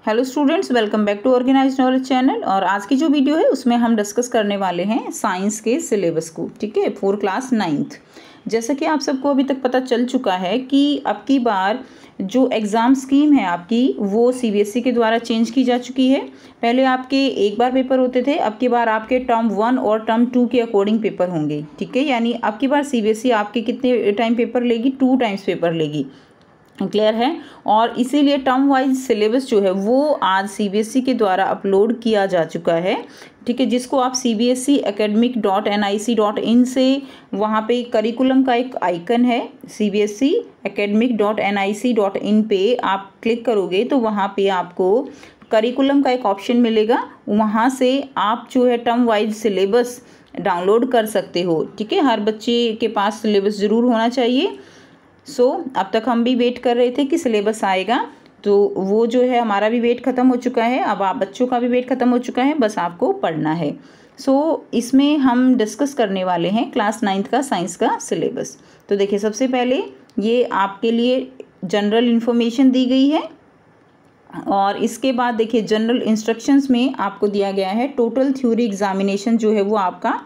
Hello students, welcome back to organised knowledge channel. और आज की जो वीडियो है उसमें हम डिस्कस करने वाले हैं साइंस के सिलेबस को। ठीक है, फॉर क्लास 9th। जैसा कि आप सबको अभी तक पता चल चुका है कि अब की बार जो एग्ज़ाम स्कीम है आपकी वो सीबीएसई के द्वारा चेंज की जा चुकी है। पहले आपके एक बार पेपर होते थे, अब की बार आपके टर्म 1 और टर्म 2 के अकॉर्डिंग पेपर होंगे। ठीक है, यानी अब की बार सीबीएसई आपके कितने टाइम पेपर लेगी, 2 टाइम्स पेपर लेगी। क्लियर है। और इसीलिए टर्म वाइज सिलेबस जो है वो आज सीबीएसई के द्वारा अपलोड किया जा चुका है। ठीक है, जिसको आप cbse.academic.nic.in से वहाँ पे करिकुलम का एक आइकन है, cbse.academic.nic.in पे आप क्लिक करोगे तो वहाँ पे आपको करिकुलम का एक ऑप्शन मिलेगा। वहाँ से आप जो है टर्म वाइज सिलेबस डाउनलोड कर सकते हो। ठीक है, हर बच्चे के पास सिलेबस ज़रूर होना चाहिए। अब तक हम भी वेट कर रहे थे कि सिलेबस आएगा, तो वो जो है हमारा भी वेट ख़त्म हो चुका है। अब आप बच्चों का भी वेट ख़त्म हो चुका है, बस आपको पढ़ना है। इसमें हम डिस्कस करने वाले हैं क्लास 9th का साइंस का सिलेबस। तो देखिए, सबसे पहले ये आपके लिए जनरल इन्फॉर्मेशन दी गई है और इसके बाद देखिए जनरल इंस्ट्रक्शंस में आपको दिया गया है टोटल थ्योरी एग्जामिनेशन जो है वो आपका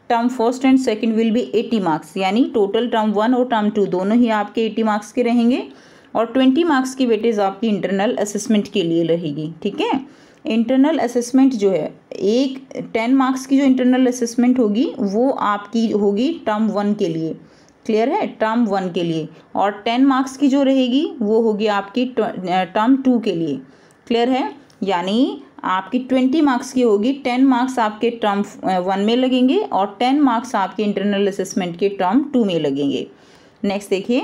term first and second will be 80 marks, यानी टोटल टर्म 1 और टर्म 2 दोनों ही आपके 80 मार्क्स के रहेंगे। और 20 मार्क्स की वेटेज आपकी इंटरनल असेसमेंट के लिए रहेगी। ठीक है, इंटरनल असेसमेंट जो है 10 मार्क्स की जो इंटरनल असेसमेंट होगी वो आपकी होगी टर्म 1 के लिए। क्लियर है, टर्म 1 के लिए। और 10 मार्क्स की जो रहेगी वो होगी आपकी टर्म 2 के लिए। क्लियर है, यानी आपकी 20 मार्क्स की होगी, 10 मार्क्स आपके टर्म 1 में लगेंगे और 10 मार्क्स आपके इंटरनल असेसमेंट के टर्म 2 में लगेंगे। नेक्स्ट देखिए,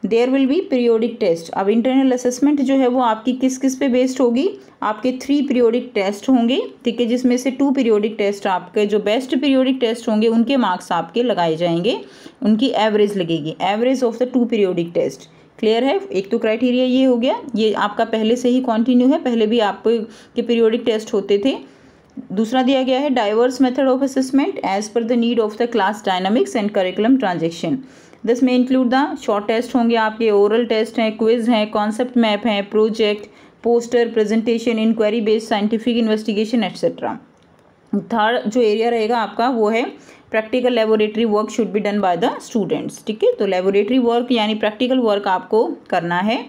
there will be periodic test. अब इंटरनल असेसमेंट जो है वो आपकी किस किस पे बेस्ड होगी, आपके 3 पीरियोडिक टेस्ट होंगे। ठीक है, जिसमें से 2 पीरियोडिक टेस्ट आपके जो बेस्ट पीरियोडिक टेस्ट होंगे उनके मार्क्स आपके लगाए जाएंगे, उनकी एवरेज लगेगी, average of the 2 periodic test. Clear है, एक तो क्राइटेरिया ये हो गया, ये आपका पहले से ही कंटिन्यू है, पहले भी आपके पीरियोडिक टेस्ट होते थे। दूसरा दिया गया है diverse method of assessment as per the need of the class dynamics and curriculum transaction. This में इंक्लूड द शॉर्ट टेस्ट होंगे आपके, ओरल टेस्ट हैं, क्विज हैं, कॉन्सेप्ट मैप हैं, project, poster, presentation, inquiry based scientific investigation etcetera. Third जो area रहेगा आपका वो है practical laboratory work should be done by the students. ठीक है, तो लेबोरेटरी वर्क यानी प्रैक्टिकल वर्क आपको करना है।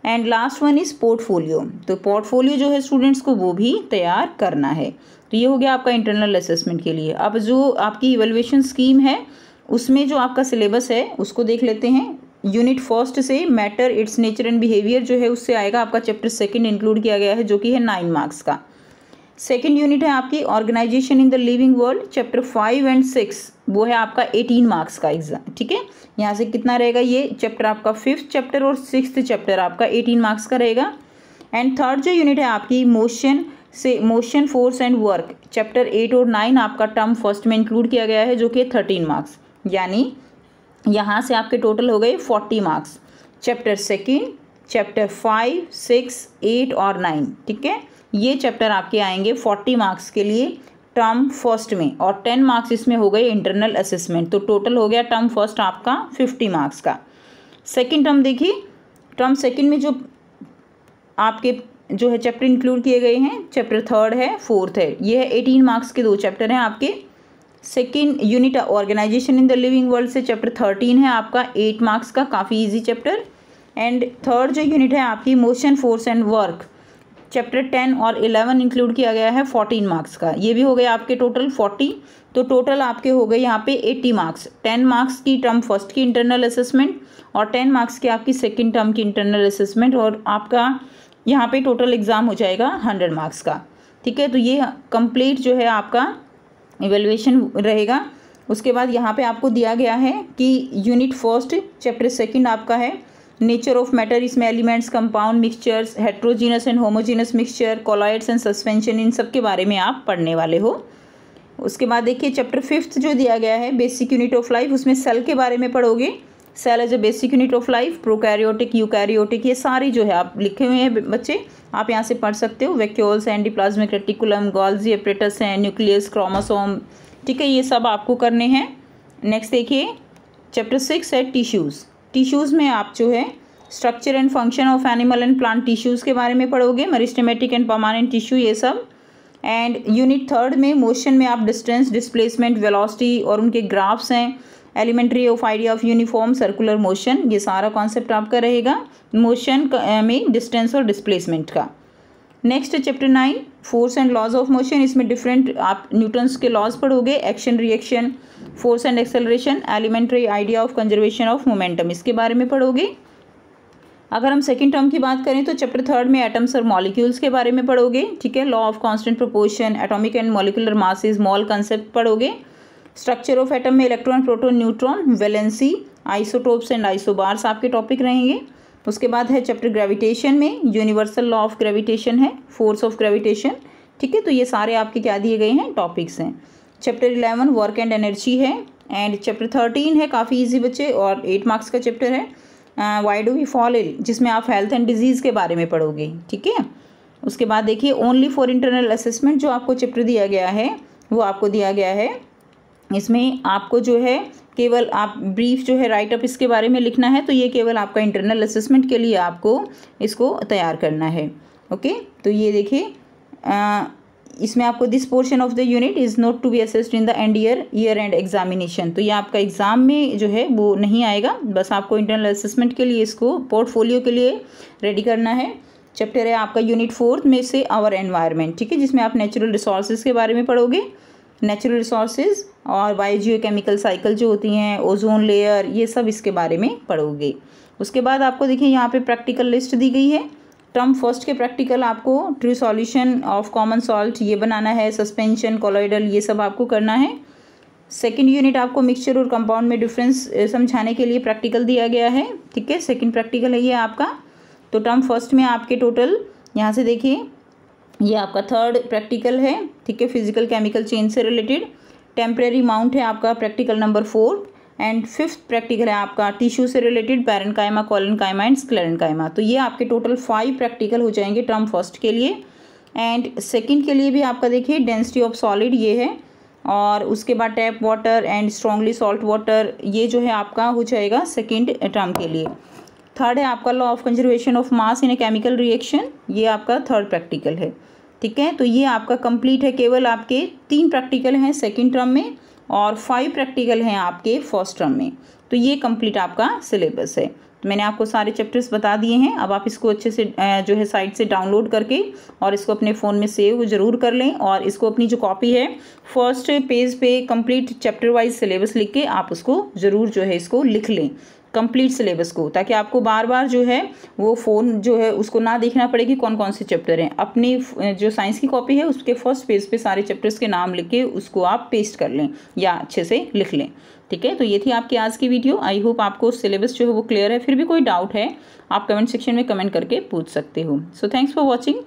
And last one is portfolio. तो पोर्टफोलियो जो है स्टूडेंट्स को वो भी तैयार करना है। तो ये हो गया आपका इंटरनल असेसमेंट के लिए। अब जो आपकी इवैल्यूएशन स्कीम है उसमें जो आपका सिलेबस है उसको देख लेते हैं। यूनिट फर्स्ट से matter, it's nature and behaviour जो है उससे आएगा आपका चैप्टर 2 इंक्लूड किया गया है जो कि है 9 मार्क्स का। सेकेंड यूनिट है आपकी organisation in the living world, chapter 5 and 6 वो है आपका 18 मार्क्स का एग्जाम। ठीक है, यहाँ से कितना रहेगा, ये चैप्टर आपका 5th चैप्टर और 6th चैप्टर आपका 18 मार्क्स का रहेगा। एंड थर्ड जो यूनिट है आपकी motion force and work, chapter 8 और 9 आपका टर्म फर्स्ट में इंक्लूड किया गया है जो कि 13 मार्क्स, यानी यहाँ से आपके टोटल हो गए 40 मार्क्स। चैप्टर 2, चैप्टर 5, 6, 8 और 9। ठीक है, ये चैप्टर आपके आएंगे 40 मार्क्स के लिए टर्म फर्स्ट में, और 10 मार्क्स इसमें हो गए इंटरनल असेसमेंट। तो टोटल हो गया टर्म फर्स्ट आपका 50 मार्क्स का। सेकंड टर्म देखिए, टर्म सेकंड में जो आपके जो है चैप्टर इंक्लूड किए गए हैं, चैप्टर 3 है, 4th है, ये है 18 मार्क्स के 2 चैप्टर हैं आपके। Second unit organisation in the living world से चैप्टर 13 है आपका 8 मार्क्स का, काफ़ी ईजी चैप्टर। एंड थर्ड जो यूनिट है आपकी motion force and work, chapter 10 और 11 इंक्लूड किया गया है 14 मार्क्स का, ये भी हो गए आपके टोटल 40। तो टोटल आपके हो गए यहाँ पे 80 मार्क्स, 10 मार्क्स की टर्म फर्स्ट की इंटरनल असेसमेंट और 10 मार्क्स की आपकी सेकंड टर्म की इंटरनल असेसमेंट, और आपका यहाँ पे टोटल एग्ज़ाम हो जाएगा 100 मार्क्स का। ठीक है, तो ये कंप्लीट जो है आपका इवैल्यूएशन रहेगा। उसके बाद यहाँ पे आपको दिया गया है कि यूनिट फर्स्ट चैप्टर 2 आपका है नेचर ऑफ मैटर, इसमें elements, compound, mixtures, heterogeneous and homogeneous mixture, colloids and suspension, इन सब के बारे में आप पढ़ने वाले हो। उसके बाद देखिए चैप्टर 5 जो दिया गया है बेसिक यूनिट ऑफ लाइफ, उसमें सेल के बारे में पढ़ोगे। Cell as a basic unit of life, prokaryotic, eukaryotic, ये सारी जो है आप लिखे हुए हैं बच्चे, आप यहाँ से पढ़ सकते हो। Vacuoles, endoplasmic reticulum, Golgi apparatus हैं, न्यूक्लियस, क्रोमोसोम। ठीक है, ये सब आपको करने हैं। नेक्स्ट देखिए चैप्टर 6 है टिश्यूज़। टिश्यूज़ में आप जो है structure and function of animal and plant tissues के बारे में पढ़ोगे, मेरिस्टेमेटिक एंड परमानेंट टिश्यू ये सब। एंड यूनिट 3 में मोशन में आप डिस्टेंस, डिस्प्लेसमेंट, वेलोसिटी और उनके ग्राफ्स हैं। Elementary of idea of uniform circular motion, ये सारा कॉन्सेप्ट आपका रहेगा मोशन में डिस्टेंस और डिस्प्लेसमेंट का। Next chapter 9 force and laws of motion, इसमें डिफरेंट आप न्यूटन्स के लॉज पढ़ोगे, action reaction, force and acceleration, elementary idea of conservation of momentum, इसके बारे में पढ़ोगे। अगर हम सेकंड टर्म की बात करें तो चैप्टर 3 में एटम्स और मॉलिक्यूल्स के बारे में पढ़ोगे, ठीक है। Law of constant proportion, atomic and molecular masses, mall concept पढ़ोगे। स्ट्रक्चर ऑफ एटम में electron, proton, neutron, valency, isotopes and isobars आपके टॉपिक रहेंगे। उसके बाद है चैप्टर ग्रेविटेशन में यूनिवर्सल लॉ ऑफ ग्रेविटेशन है, फोर्स ऑफ ग्रेविटेशन, ठीक है। तो ये सारे आपके क्या दिए गए हैं, टॉपिक्स हैं। चैप्टर 11 वर्क एंड एनर्जी है। एंड चैप्टर 13 है काफ़ी इजी बच्चे और 8 मार्क्स का चैप्टर है, why do we fall ill, जिसमें आप हेल्थ एंड डिजीज़ के बारे में पढ़ोगे, ठीक है। उसके बाद देखिए ओनली फॉर इंटरनल असेसमेंट जो आपको चैप्टर दिया गया है वो आपको दिया गया है, इसमें आपको जो है केवल आप ब्रीफ जो है राइट अप इसके बारे में लिखना है, तो ये केवल आपका इंटरनल असेसमेंट के लिए आपको इसको तैयार करना है, ओके। तो ये देखिए इसमें आपको this portion of the unit is not to be assessed in the year end examination, तो ये आपका एग्ज़ाम में जो है वो नहीं आएगा, बस आपको इंटरनल असेसमेंट के लिए इसको पोर्टफोलियो के लिए रेडी करना है। चैप्टर है आपका यूनिट 4 में से आवर एनवायरनमेंट, ठीक है, जिसमें आप नेचुरल रिसोर्सेज के बारे में पढ़ोगे, नेचुरल रिसोर्सेज और बायोजियोकेमिकल साइकिल जो होती हैं, ओजोन लेयर, ये सब इसके बारे में पढ़ोगे। उसके बाद आपको देखिए यहाँ पे प्रैक्टिकल लिस्ट दी गई है। टर्म फर्स्ट के प्रैक्टिकल आपको true solution of common salt ये बनाना है, सस्पेंशन, कोलॉइडल, ये सब आपको करना है। सेकंड यूनिट आपको मिक्सचर और कंपाउंड में डिफरेंस समझाने के लिए प्रैक्टिकल दिया गया है, ठीक है। सेकंड प्रैक्टिकल है ये आपका। तो टर्म फर्स्ट में आपके टोटल यहाँ से देखिए ये आपका थर्ड प्रैक्टिकल है, ठीक है, फिजिकल केमिकल चेंज से रिलेटेड। टेम्परेरी माउंट है आपका practical number 4 and fifth practical है आपका टिश्यू से related parenchyma, collenchyma and sclerenchyma. तो ये आपके टोटल 5 प्रैक्टिकल हो जाएंगे टर्म फर्स्ट के लिए। एंड सेकंड के लिए भी आपका देखिए डेंसिटी ऑफ सॉलिड ये है, और उसके बाद tap water and strongly salt water, ये जो है आपका हो जाएगा सेकेंड टर्म के लिए। थर्ड है आपका law of conservation of mass in a chemical reaction, ये आपका थर्ड प्रैक्टिकल है, ठीक है। तो ये आपका कंप्लीट है, केवल आपके 3 प्रैक्टिकल हैं सेकंड टर्म में और 5 प्रैक्टिकल हैं आपके फर्स्ट टर्म में। तो ये कंप्लीट आपका सिलेबस है। तो मैंने आपको सारे चैप्टर्स बता दिए हैं। अब आप इसको अच्छे से जो है साइट से डाउनलोड करके और इसको अपने फ़ोन में सेव ज़रूर कर लें, और इसको अपनी जो कॉपी है फर्स्ट पेज पे कंप्लीट चैप्टर वाइज सिलेबस लिख के आप उसको ज़रूर जो है इसको लिख लें कंप्लीट सिलेबस को, ताकि आपको बार बार जो है वो फ़ोन जो है उसको ना देखना पड़े कि कौन कौन से चैप्टर हैं। अपनी जो साइंस की कॉपी है उसके फर्स्ट पेज पे सारे चैप्टर्स के नाम लिख के उसको आप पेस्ट कर लें या अच्छे से लिख लें, ठीक है। तो ये थी आपकी आज की वीडियो। आई होप आपको सिलेबस जो है वो क्लियर है। फिर भी कोई डाउट है आप कमेंट सेक्शन में कमेंट करके पूछ सकते हो। So thanks for watching.